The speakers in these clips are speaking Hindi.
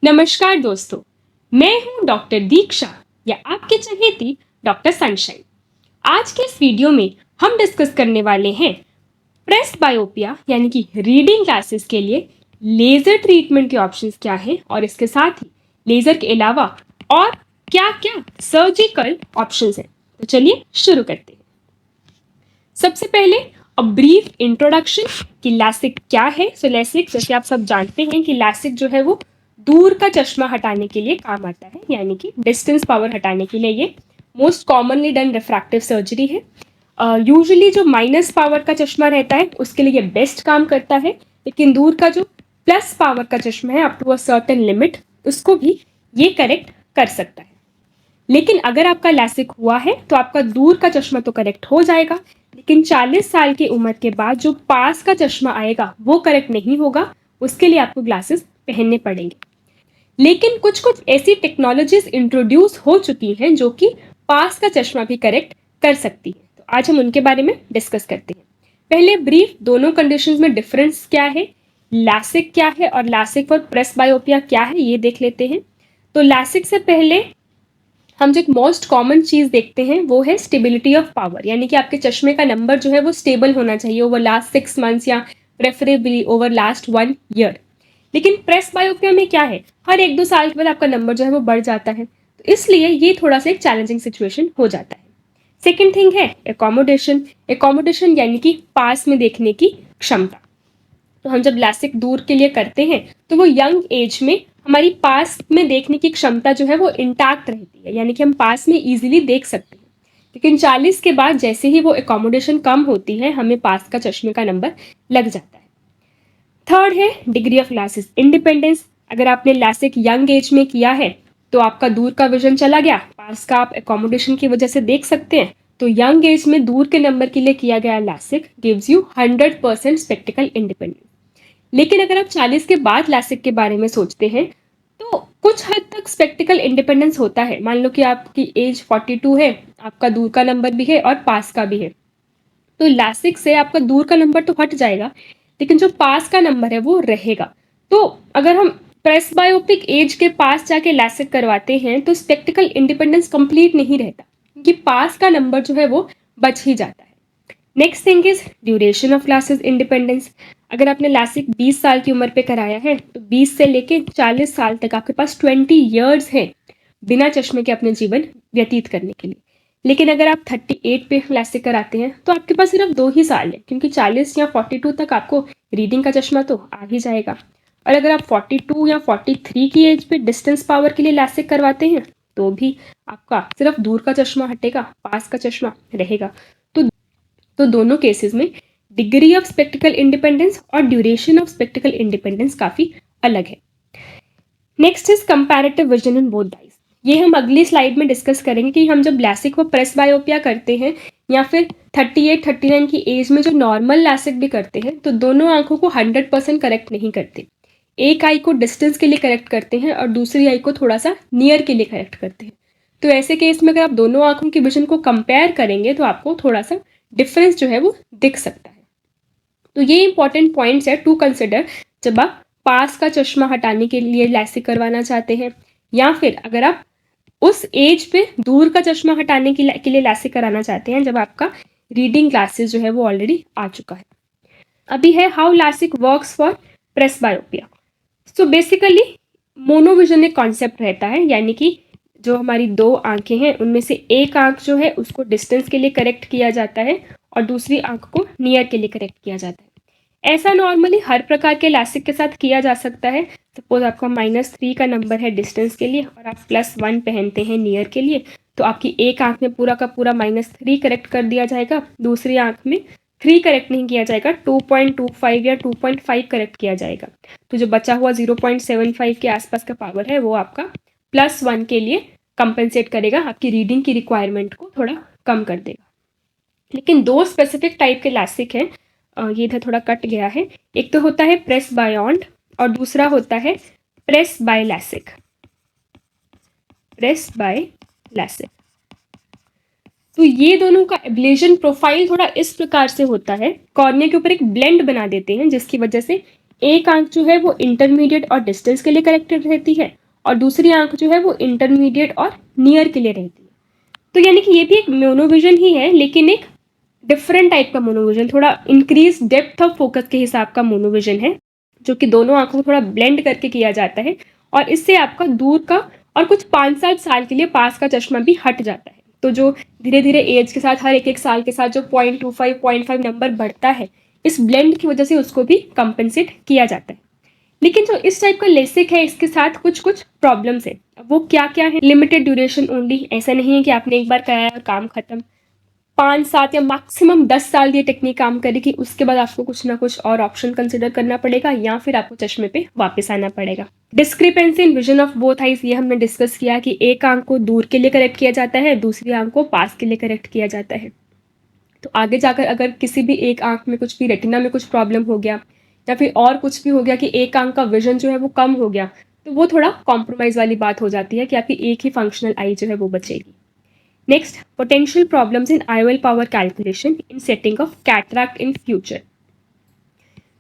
नमस्कार दोस्तों, मैं हूं डॉक्टर दीक्षा या आपके चहेती डॉक्टर सनशाइन। आज के इस वीडियो में हम डिस्कस करने वाले हैं प्रेस बायोपिया यानी कि रीडिंग ग्लासेस के लिए लेजर ट्रीटमेंट के ऑप्शंस क्या हैं और इसके साथ ही लेजर के अलावा और क्या क्या सर्जिकल ऑप्शंस हैं। तो चलिए शुरू करते हैं। सबसे पहले अ ब्रीफ इंट्रोडक्शन कि लैसिक क्या है। सो लैसिक, जैसे आप सब जानते हैं कि लैसिक जो है वो दूर का चश्मा हटाने के लिए काम आता है, यानी कि डिस्टेंस पावर हटाने के लिए ये most commonly done refractive surgery है। यूजुअली जो माइनस पावर का चश्मा रहता है उसके लिए ये बेस्ट काम करता है, लेकिन दूर का जो प्लस पावर का चश्मा है up to a certain limit उसको भी ये करेक्ट कर सकता है। लेकिन अगर आपका लैसिक हुआ है तो आपका दूर का चश्मा तो करेक्ट हो जाएगा, लेकिन 40 साल की उम्र के बाद जो पास का चश्मा आएगा वो करेक्ट नहीं होगा, उसके लिए आपको ग्लासेस पहनने पड़ेंगे। लेकिन कुछ कुछ ऐसी टेक्नोलॉजीज इंट्रोड्यूस हो चुकी हैं जो कि पास का चश्मा भी करेक्ट कर सकती है। तो आज हम उनके बारे में डिस्कस करते हैं। पहले ब्रीफ दोनों कंडीशंस में डिफरेंस क्या है, लैसिक क्या है और लैसिक और प्रेस बायोपिया क्या है ये देख लेते हैं। तो लैसिक से पहले हम जो एक मोस्ट कॉमन चीज़ देखते हैं वो है स्टेबिलिटी ऑफ पावर, यानी कि आपके चश्मे का नंबर जो है वो स्टेबल होना चाहिए ओवर लास्ट 6 मंथ्स या प्रेफरेबली ओवर लास्ट 1 ईयर। लेकिन प्रेस बायोपिया में क्या है, हर 1-2 साल के बाद आपका नंबर जो है वो बढ़ जाता है, तो इसलिए ये थोड़ा सा एक चैलेंजिंग सिचुएशन हो जाता है। सेकेंड थिंग है एकोमोडेशन। एकोमोडेशन यानी कि पास में देखने की क्षमता। तो हम जब लैसिक दूर के लिए करते हैं तो वो यंग एज में हमारी पास में देखने की क्षमता जो है वो इंटैक्ट रहती है, यानी कि हम पास में इजीली देख सकते हैं। लेकिन 40 के बाद जैसे ही वो एकोमोडेशन कम होती है हमें पास का चश्मे का नंबर लग जाता है। थर्ड है डिग्री ऑफ ग्लासेस इंडिपेंडेंस। अगर आपने लैसिक यंग एज में किया है तो आपका दूर का विजन चला गया, पास का आप एकोमोडेशन की वजह से देख सकते हैं। तो यंग एज में दूर के नंबर के लिए किया गया LASIK gives you 100% spectacled independence. लेकिन अगर आप 40 के बाद लैसिक के बारे में सोचते हैं तो कुछ हद तक स्पेक्टिकल इंडिपेंडेंस होता है। मान लो कि आपकी एज 42 है, आपका दूर का नंबर भी है और पास का भी है, तो लैसिक से आपका दूर का नंबर तो हट जाएगा, लेकिन जो पास का नंबर है वो रहेगा। तो अगर हम प्रेस बायोपिक एज के पास जाके लैसिक करवाते हैं तो स्पेक्टिकल इंडिपेंडेंस कंप्लीट नहीं रहता, क्योंकि पास का नंबर जो है वो बच ही जाता है। Next thing is duration of glasses independence. अगर आपने लैसिक 20 साल की उम्र पे कराया है तो 20 से लेके 40 साल तक आपके पास 20 ईयर्स हैं बिना चश्मे के अपने जीवन व्यतीत करने के लिए। लेकिन अगर आप 38 पे लैसिक कराते हैं तो आपके पास सिर्फ 2 ही साल है, क्योंकि 40 या 42 तक आपको रीडिंग का चश्मा तो आ ही जाएगा। और अगर आप 42 या 43 की एज पे डिस्टेंस पावर के लिए लैसिक करवाते हैं तो भी आपका सिर्फ दूर का चश्मा हटेगा, पास का चश्मा रहेगा। तो दोनों केसेस में डिग्री ऑफ स्पेक्टिकल इंडिपेंडेंस और ड्यूरेशन ऑफ स्पेक्टिकल इंडिपेंडेंस काफ़ी अलग है। Next is comparative vision in both eyes. ये हम अगली स्लाइड में डिस्कस करेंगे कि हम जब लैसिक व प्रेस बायोपिया करते हैं या फिर 38-39 की एज में जो नॉर्मल लैसिक भी करते हैं तो दोनों आंखों को 100% करेक्ट नहीं करते। एक आई को डिस्टेंस के लिए करेक्ट करते हैं और दूसरी आई को थोड़ा सा नियर के लिए करेक्ट करते हैं। तो ऐसे केस में अगर आप दोनों आंखों की विजन को कंपेयर करेंगे तो आपको थोड़ा सा डिफरेंस जो है वो दिख सकता है। तो ये इंपॉर्टेंट पॉइंट्स है टू कंसिडर जब आप पास का चश्मा हटाने के लिए लैसिक करवाना चाहते हैं, या फिर अगर आप उस एज पे दूर का चश्मा हटाने के लिए लैसिक कराना चाहते हैं जब आपका रीडिंग ग्लासेस जो है वो ऑलरेडी आ चुका है। अभी है how LASIK works for presbyopia. So basically monovision एक कॉन्सेप्ट रहता है, यानी कि जो हमारी दो आंखें हैं उनमें से एक आंख जो है उसको डिस्टेंस के लिए करेक्ट किया जाता है और दूसरी आंख को नियर के लिए करेक्ट किया जाता है। ऐसा नॉर्मली हर प्रकार के लैसिक के साथ किया जा सकता है। सपोज आपका -3 का नंबर है डिस्टेंस के लिए और आप +1 पहनते हैं नियर के लिए, तो आपकी एक आंख में पूरा का पूरा -3 करेक्ट कर दिया जाएगा, दूसरी आंख में 3 करेक्ट नहीं किया जाएगा, 2.25 या 2.5 करेक्ट किया जाएगा। तो जो बचा हुआ 0.75 के आसपास का पावर है वो आपका +1 के लिए कंपेंसेट करेगा, आपकी रीडिंग की रिक्वायरमेंट को थोड़ा कम कर देगा। लेकिन दो स्पेसिफिक टाइप के लैसिक हैं, ये इधर थोड़ा कट गया है। एक तो होता है प्रेस बायॉन्ड और दूसरा होता है presby LASIK. Presby LASIK, तो ये दोनों का एब्लेशन प्रोफाइल थोड़ा इस प्रकार से होता है, कॉर्निया के ऊपर एक ब्लेंड बना देते हैं जिसकी वजह से एक आंख जो है वो इंटरमीडिएट और डिस्टेंस के लिए करेक्टेड रहती है और दूसरी आंख जो है वो इंटरमीडिएट और नियर के लिए रहती है। तो यानी कि ये भी एक मोनोविजन ही है, लेकिन एक डिफरेंट टाइप का मोनोविजन, थोड़ा इंक्रीज डेप्थ ऑफ फोकस के हिसाब का मोनोविजन है, जो कि दोनों आंखों को थोड़ा ब्लेंड करके किया जाता है और इससे आपका दूर का और कुछ 5-7 साल के लिए पास का चश्मा भी हट जाता है। तो जो धीरे धीरे एज के साथ हर एक एक साल के साथ जो 0.25 0.5 नंबर बढ़ता है, इस ब्लेंड की वजह से उसको भी कंपनसेट किया जाता है। लेकिन जो इस टाइप का लेसिक है, इसके साथ कुछ कुछ प्रॉब्लम्स है। वो क्या क्या है? लिमिटेड ड्यूरेशन ओनली, ऐसा नहीं है कि आपने एक बार कराया और काम खत्म। 5-7 या मैक्सिमम 10 साल ये टेक्निक काम करेगी, उसके बाद आपको कुछ ना कुछ और ऑप्शन कंसिडर करना पड़ेगा या फिर आपको चश्मे पे वापस आना पड़ेगा। Discrepancy in vision of both eyes, ये हमने डिस्कस किया कि एक आंख को दूर के लिए करेक्ट किया जाता है, दूसरी आंख को पास के लिए करेक्ट किया जाता है। तो आगे जाकर अगर किसी भी एक आंख में कुछ भी रेटिना में कुछ प्रॉब्लम हो गया या फिर और कुछ भी हो गया कि एक आंख का विजन जो है वो कम हो गया, तो वो थोड़ा कॉम्प्रोमाइज़ वाली बात हो जाती है कि आपकी एक ही फंक्शनल आई जो है वो बचेगी। Next, potential problems in IOL power calculation in setting of cataract in future.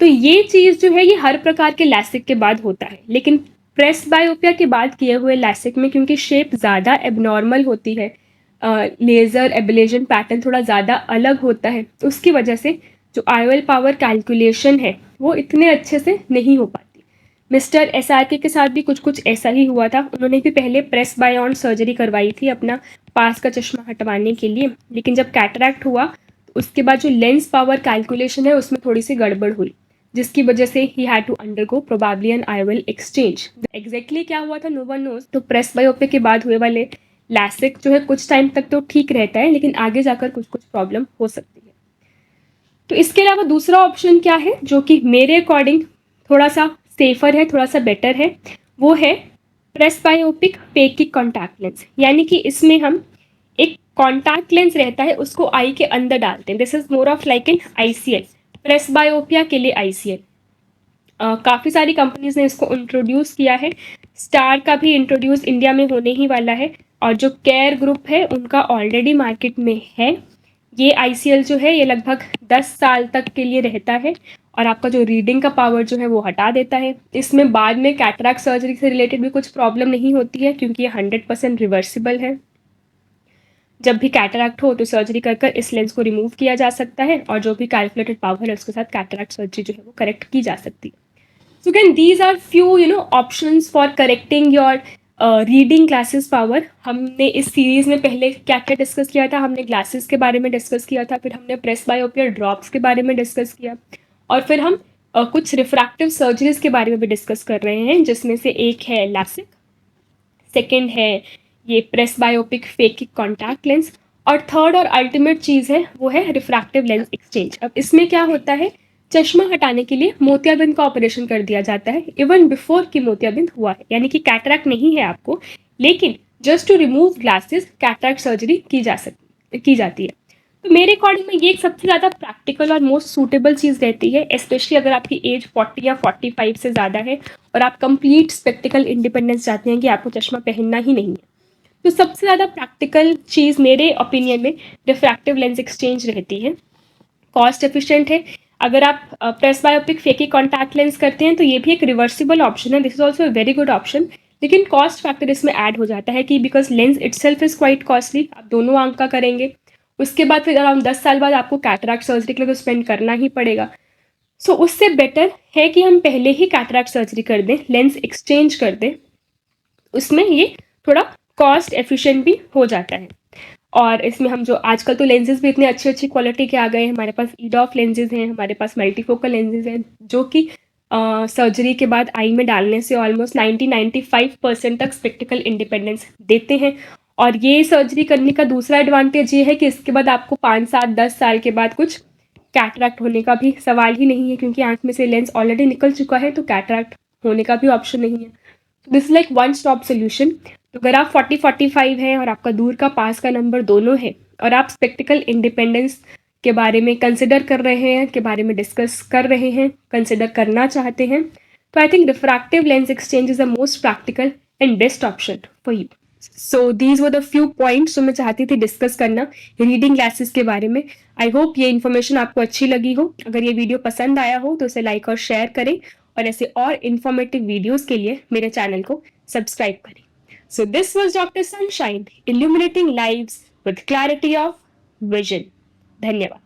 तो ये चीज़ जो है ये हर प्रकार के लैसिक के बाद होता है, लेकिन प्रेस बायोपिया के बाद किए हुए लैसिक में क्योंकि शेप ज़्यादा एबनॉर्मल होती है, लेज़र एब्लेशन पैटर्न थोड़ा ज़्यादा अलग होता है, तो उसकी वजह से जो IOL पावर कैलकुलेशन है वो इतने अच्छे से नहीं हो पाती। मिस्टर SRK के साथ भी कुछ कुछ ऐसा ही हुआ था। उन्होंने भी पहले प्रेस बायोन सर्जरी करवाई थी अपना पास का चश्मा हटवाने के लिए, लेकिन जब कैटरैक्ट हुआ तो उसके बाद जो लेंस पावर कैलकुलेशन है उसमें थोड़ी सी गड़बड़ हुई, जिसकी वजह से ही had to undergo probably an IOL exchange. Exactly क्या हुआ था नो वन नोज। तो प्रेस बायोपिया के बाद हुए वाले लैसिक जो है कुछ टाइम तक तो ठीक रहता है, लेकिन आगे जाकर कुछ कुछ प्रॉब्लम हो सकती है। तो इसके अलावा दूसरा ऑप्शन क्या है जो कि मेरे अकॉर्डिंग थोड़ा सा सेफर है, थोड़ा सा बेटर है, वो है press biopic phakic contact lens. यानी कि इसमें हम एक कॉन्टैक्ट लेंस रहता है उसको आई के अंदर डालते हैं। This is more of like an ICL, presbyopia के लिए ICL। काफ़ी सारी कंपनीज ने इसको इंट्रोड्यूस किया है। स्टार का भी इंट्रोड्यूस इंडिया में होने ही वाला है और जो केयर ग्रुप है उनका ऑलरेडी मार्केट में है। ये ICL जो है ये लगभग 10 साल तक के लिए रहता है और आपका जो रीडिंग का पावर जो है वो हटा देता है। इसमें बाद में कैटरैक्ट सर्जरी से रिलेटेड भी कुछ प्रॉब्लम नहीं होती है क्योंकि ये 100% रिवर्सिबल है। जब भी कैटरैक्ट हो तो सर्जरी कर कर इस लेंस को रिमूव किया जा सकता है और जो भी कैलकुलेटेड पावर है उसके साथ कैटरैक्ट सर्जरी जो है वो करेक्ट की जा सकती है। So again, these are few options for correcting your reading glasses power. हमने इस सीरीज़ में पहले क्या क्या डिस्कस किया था? हमने ग्लासेस के बारे में डिस्कस किया था, फिर हमने प्रेस बायोपिया ड्रॉप्स के बारे में डिस्कस किया और फिर हम कुछ रिफ्रैक्टिव सर्जरीज के बारे में भी डिस्कस कर रहे हैं, जिसमें से एक है लैसिक, सेकेंड है ये press biopic phakic contact lens और थर्ड और अल्टीमेट चीज़ है वो है रिफ्रैक्टिव लेंस एक्सचेंज। अब इसमें क्या होता है, चश्मा हटाने के लिए मोतियाबिंद का ऑपरेशन कर दिया जाता है इवन बिफोर कि मोतियाबिंद हुआ है, यानी कि कैटरैक्ट नहीं है आपको, लेकिन just to remove glasses cataract surgery की जाती है। तो मेरे अकॉर्डिंग में ये एक सबसे ज़्यादा प्रैक्टिकल और मोस्ट सूटेबल चीज़ रहती है, स्पेशली अगर आपकी एज 40 या 45 से ज़्यादा है और आप कंप्लीट स्पेक्टिकल इंडिपेंडेंस चाहते हैं कि आपको चश्मा पहनना ही नहीं है। तो सबसे ज़्यादा प्रैक्टिकल चीज़ मेरे ओपिनियन में रिफ्रैक्टिव लेंस एक्सचेंज रहती है। कॉस्ट एफिशिएंट है। अगर आप प्रेस बायोपिक फेकी कॉन्टैक्ट लेंस करते हैं तो ये भी एक रिवर्सिबल ऑप्शन है, this is also a very good option, लेकिन कॉस्ट फैक्टर इसमें ऐड हो जाता है कि because lens itself is quite costly. आप दोनों आंख का करेंगे, उसके बाद फिर अराउंड 10 साल बाद आपको कैटरैक्ट सर्जरी के लिए तो स्पेंड करना ही पड़ेगा। सो उससे बेटर है कि हम पहले ही कैटरैक्ट सर्जरी कर दें, लेंस एक्सचेंज कर दें, उसमें ये थोड़ा कॉस्ट एफिशिएंट भी हो जाता है। और इसमें हम जो आजकल तो लेंसेज भी इतने अच्छी अच्छी क्वालिटी के आ गए हैं, हमारे पास EDOF लेंसेज हैं, हमारे पास मल्टीफोकल लेंसेज हैं जो कि सर्जरी के बाद आई में डालने से ऑलमोस्ट 90-95% तक स्पेक्टिकल इंडिपेंडेंस देते हैं। और ये सर्जरी करने का दूसरा एडवांटेज ये है कि इसके बाद आपको 5-7-10 साल के बाद कुछ कैटरैक्ट होने का भी सवाल ही नहीं है, क्योंकि आँख में से लेंस ऑलरेडी निकल चुका है, तो कैटरैक्ट होने का भी ऑप्शन नहीं है। This is like one stop solution. तो अगर आप 40-45 हैं और आपका दूर का पास का नंबर दोनों है और आप स्पेक्टिकल इंडिपेंडेंस के बारे में कंसिडर कर रहे हैं, के बारे में डिस्कस कर रहे हैं, कंसिडर करना चाहते हैं, तो I think refractive lens exchange is the most practical and best option for you. So these were the few points जो मैं चाहती थी डिस्कस करना रीडिंग ग्लासेस के बारे में। आई होप ये इन्फॉर्मेशन आपको अच्छी लगी हो। अगर ये वीडियो पसंद आया हो तो उसे लाइक और शेयर करें और ऐसे और इंफॉर्मेटिव वीडियोस के लिए मेरे चैनल को सब्सक्राइब करें। So this was doctor sunshine, illuminating lives with clarity of vision. धन्यवाद।